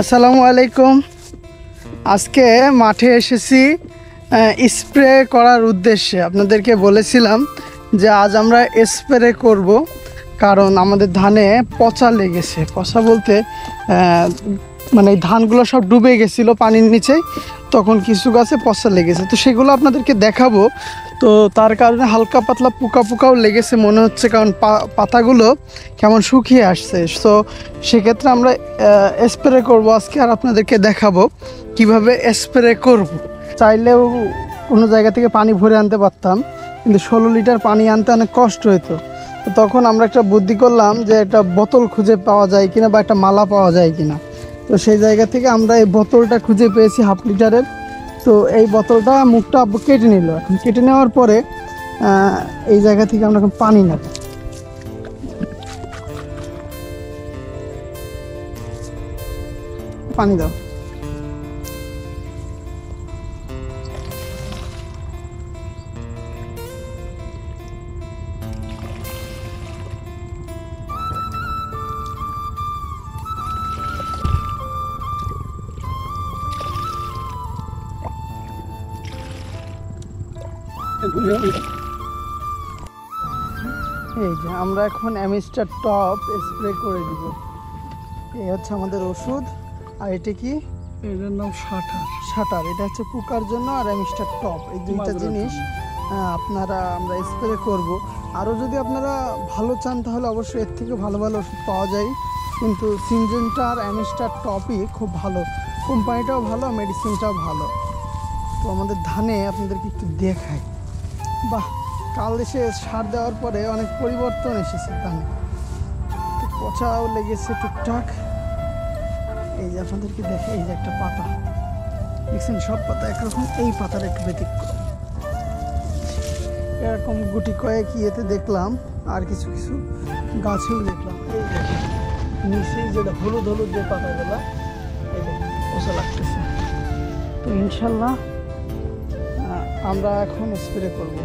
আসসালামু আলাইকুম। আজকে মাঠে এসেছি স্প্রে করার উদ্দেশ্যে। আপনাদেরকে বলেছিলাম যে আজ আমরা স্প্রে করব, কারণ আমাদের ধানে পচা লেগেছে। পচা বলতে মানে ধানগুলো সব ডুবে গেছিলো পানির নিচে, তখন কিছু গাছে পচা লেগেছে। তো সেগুলো আপনাদেরকে দেখাবো। তো তার কারণে হালকা পাতলা পোকা পোকাও লেগেছে মনে হচ্ছে, কারণ পাতাগুলো কেমন শুকিয়ে আসছে। তো সেক্ষেত্রে আমরা স্প্রে করব আজকে, আর আপনাদেরকে দেখাবো কিভাবে স্প্রে করব। চাইলেও কোনো জায়গা থেকে পানি ভরে আনতে পারতাম, কিন্তু 16 লিটার পানি আনতে অনেক কষ্ট হতো। তো তখন আমরা একটা বুদ্ধি করলাম যে একটা বোতল খুঁজে পাওয়া যায় কিনা বা একটা মালা পাওয়া যায় কিনা। তো সেই জায়গা থেকে আমরা এই বোতলটা খুঁজে পেয়েছি, 1/2 লিটারের। তো এই বোতলটা মুখটা কেটে নিল। এখন কেটে নেওয়ার পরে এই জায়গা থেকে আমরা এখন পানি নেব। পানি দাও। এই যে আমরা এখন অ্যামিস্টার টপ স্প্রে করে দিব। এই হচ্ছে আমাদের ওষুধ। আর এটা কি? এটার নাম শাটার। এটা হচ্ছে পোকার জন্য, আর অ্যামিস্টার টপ, এই দুইটা জিনিস আমরা স্প্রে করব। আরও যদি আপনারা ভালো চান তাহলে অবশ্যই এর থেকে ভালো ভালো ওষুধ পাওয়া যায়, কিন্তু সিনজেন্টা আর অ্যামিস্টার টপই খুব ভালো। কোম্পানিটাও ভালো, মেডিসিনটাও ভালো। তো আমাদের ধানে আপনাদেরকে একটু দেখাই। বাহ, কাল এসে সার দেওয়ার পরে অনেক পরিবর্তন এসেছে ধানে। তো পচাও লেগেছে টুকটাক। এই যে আপনাদেরকে দেখে, এই যে একটা পাতা দেখছেন, সব পাতা একরকম, এই পাতার একটু ব্যতিক্রম। এরকম গুটি কয়েক ইয়েতে দেখলাম, আর কিছু কিছু গাছেও দেখলাম। এই যে নিচে যেটা হলুদ হলুদ যে পাতাগুলা, এই যে পচা লাগতেছে। তো ইনশাল্লাহ আমরা এখন স্প্রে করব।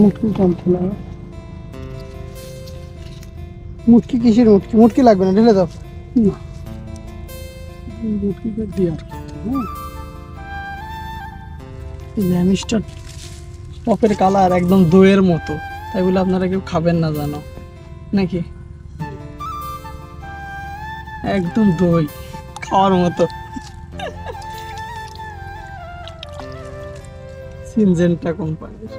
মুটকি টানতে না, মুটকি কিসের মুটকি? মুটকি লাগবে না, ঢেলে দাও। মুটকিটা দেওয়ার মিস্টার টপের কালার একদম দইয়ের মতো, তাই বলে আপনারা কেউ খাবেন না জানো নাকি? একদম দই খাওয়ার মতো। সিনজেন্টা কোম্পানির।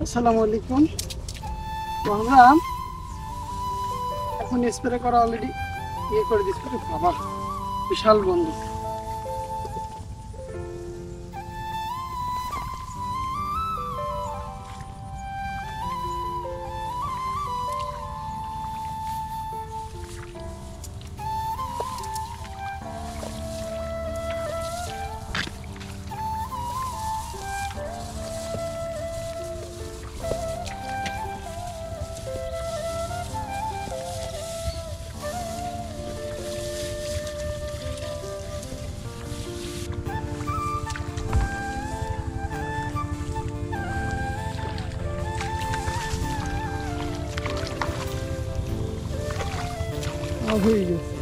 আসসালামু আলাইকুম। তো আমরা এখন স্প্রে করা অলরেডি করে দিচ্ছি। বাবা, বিশাল গন্ধ। হয়ে গেছে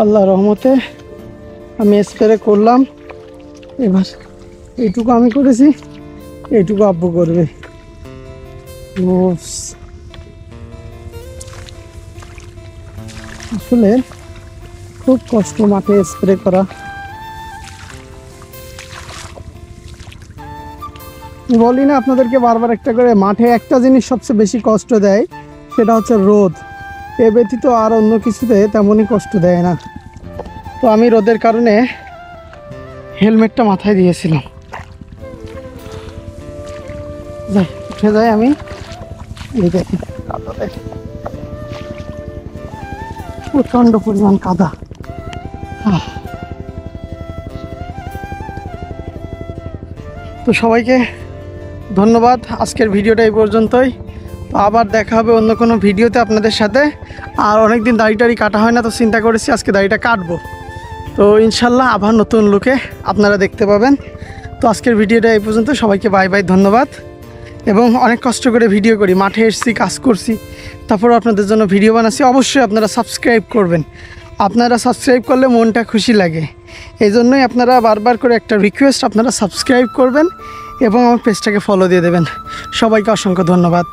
আল্লাহর রহমতে। আমি স্প্রে করলাম, এবার এইটুকু আমি করেছি, এইটুকু আব্বু করবে। উফস, আসলে খুব কষ্ট মাঠে স্প্রে করা। বলি না আপনাদেরকে বারবার একটা করে, মাঠে একটা জিনিস সবচেয়ে বেশি কষ্ট দেয়, সেটা হচ্ছে রোদ। এ ব্যতীত আর অন্য কিছুতে তেমনই কষ্ট দেয় না। তো আমি রোদের কারণে হেলমেটটা মাথায় দিয়েছিলাম। যাই, উঠে যাই আমি। এই দেখি কাদা, দেখি প্রচণ্ড পরিমাণ কাদা। তো সবাইকে ধন্যবাদ, আজকের ভিডিওটা এই পর্যন্তই। তো আবার দেখা হবে অন্য কোনো ভিডিওতে আপনাদের সাথে। আর অনেক দিন দাড়ি কাটা হয় না, তো চিন্তা করেছি আজকে দাড়িটা কাটবো। তো ইনশাল্লাহ আবার নতুন লুকে আপনারা দেখতে পাবেন। তো আজকের ভিডিওটা এই পর্যন্ত, সবাইকে বাই বাই, ধন্যবাদ। এবং অনেক কষ্ট করে ভিডিও করি, মাঠে এসেছি, কাজ করছি, তারপরে আপনাদের জন্য ভিডিও বানাচ্ছি। অবশ্যই আপনারা সাবস্ক্রাইব করবেন, আপনারা সাবস্ক্রাইব করলে মনটা খুশি লাগে। এই জন্যই আপনারা বারবার করে একটা রিকোয়েস্ট, আপনারা সাবস্ক্রাইব করবেন এবং আমার পেজটাকে ফলো দিয়ে দেবেন। সবাইকে অসংখ্য ধন্যবাদ।